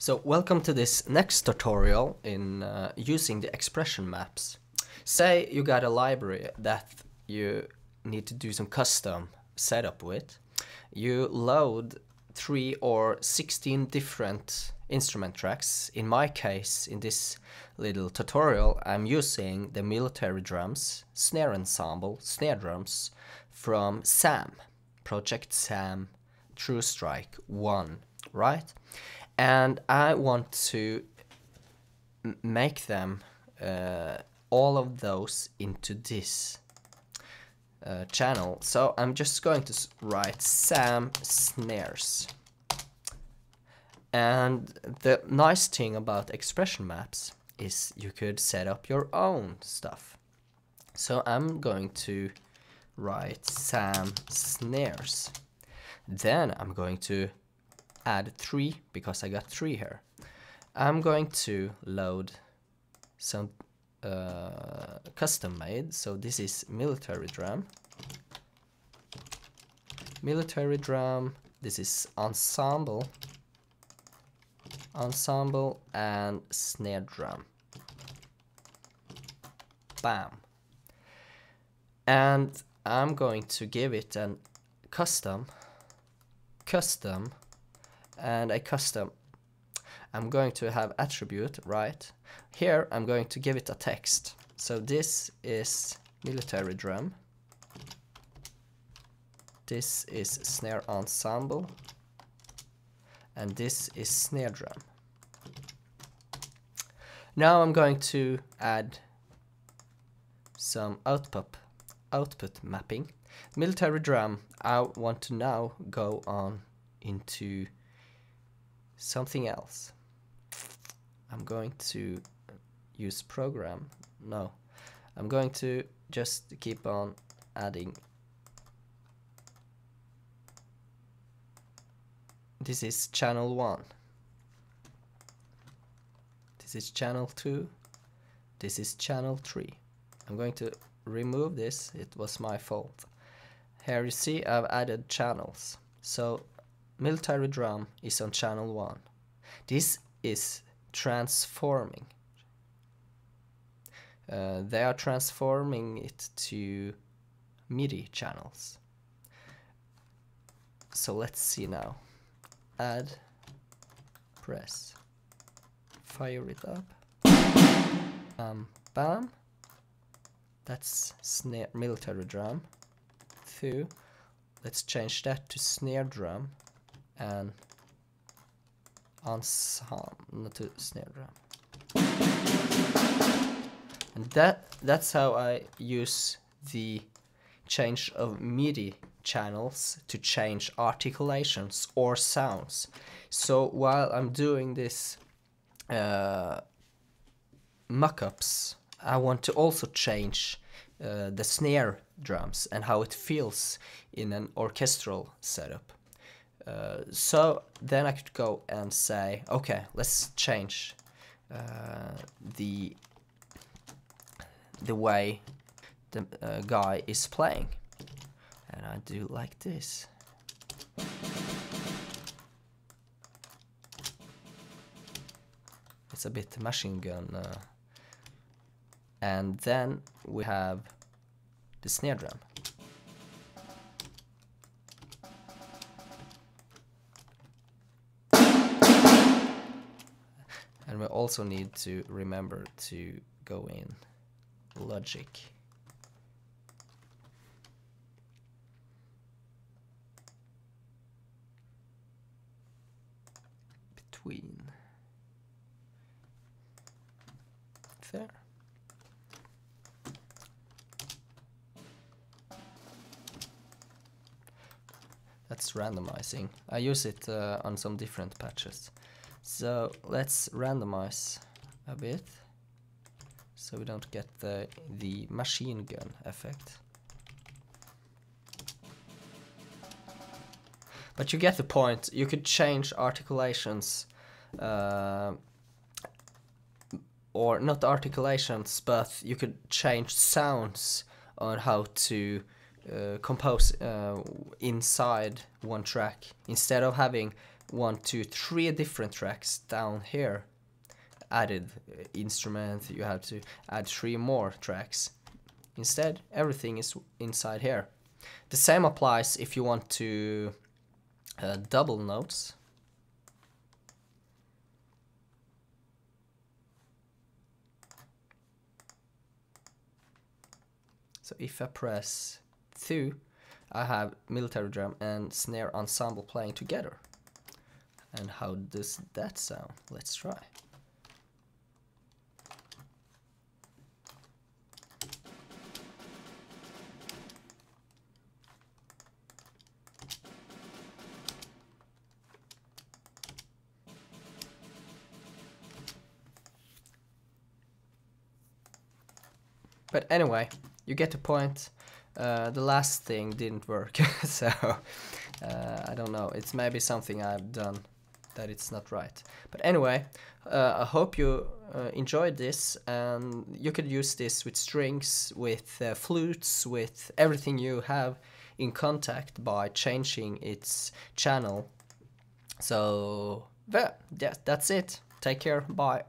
So welcome to this next tutorial in using the expression maps. Say you got a library that you need to do some custom setup with. You load 3 or 16 different instrument tracks. In my case, in this little tutorial, I'm using the military drums, snare ensemble, snare drums from SAM, Project SAM True Strike 1, right? And I want to make them, all of those, into this channel. So I'm just going to write SAM snares. And the nice thing about expression maps is you could set up your own stuff. So I'm going to write SAM snares. Then I'm going to add 3 because I got 3 here. I'm going to load some custom made. So this is military drum. Military drum. This is ensemble. Ensemble and snare drum. Bam. And I'm going to give it a custom, and a custom. I'm going to have attribute, right? Here I'm going to give it a text. So this is military drum. This is snare ensemble. And this is snare drum. Now I'm going to add some output mapping. Military drum, I want to now go on into something else. I'm going to use program. No, I'm going to just keep on adding. This is channel 1. This is channel 2. This is channel 3. I'm going to remove this. It was my fault. Here you see I've added channels. So military drum is on channel 1. This is transforming. They are transforming it to MIDI channels. So let's see now. Add, press, fire it up. Bam. That's snare, military drum. 2. Let's change that to snare drum and ensemble, not to snare drum. And that's how I use the change of MIDI channels to change articulations or sounds. So while I'm doing this mock-ups, I want to also change the snare drums and how it feels in an orchestral setup. So then I could go and say, okay, let's change the way the guy is playing. And I do like this. It's a bit machine gun. And then we have the snare drum. And we also need to remember to go in Logic. Between. There. That's randomizing. I use it on some different patches. So let's randomize a bit so we don't get the machine gun effect. But you get the point. You could change articulations, or not articulations, but you could change sounds on how to compose inside one track. Instead of having 1, 2, 3 different tracks down here. Added instrument, you have to add 3 more tracks. Instead, everything is inside here. The same applies if you want to double notes. So if I press 2, I have military drum and snare ensemble playing together. And how does that sound? Let's try. But anyway, you get the point. The last thing didn't work, so I don't know. It's maybe something I've done that it's not right. But anyway, I hope you enjoyed this, and you could use this with strings, with flutes, with everything you have in Kontakt by changing its channel. So yeah, that's it. Take care. Bye.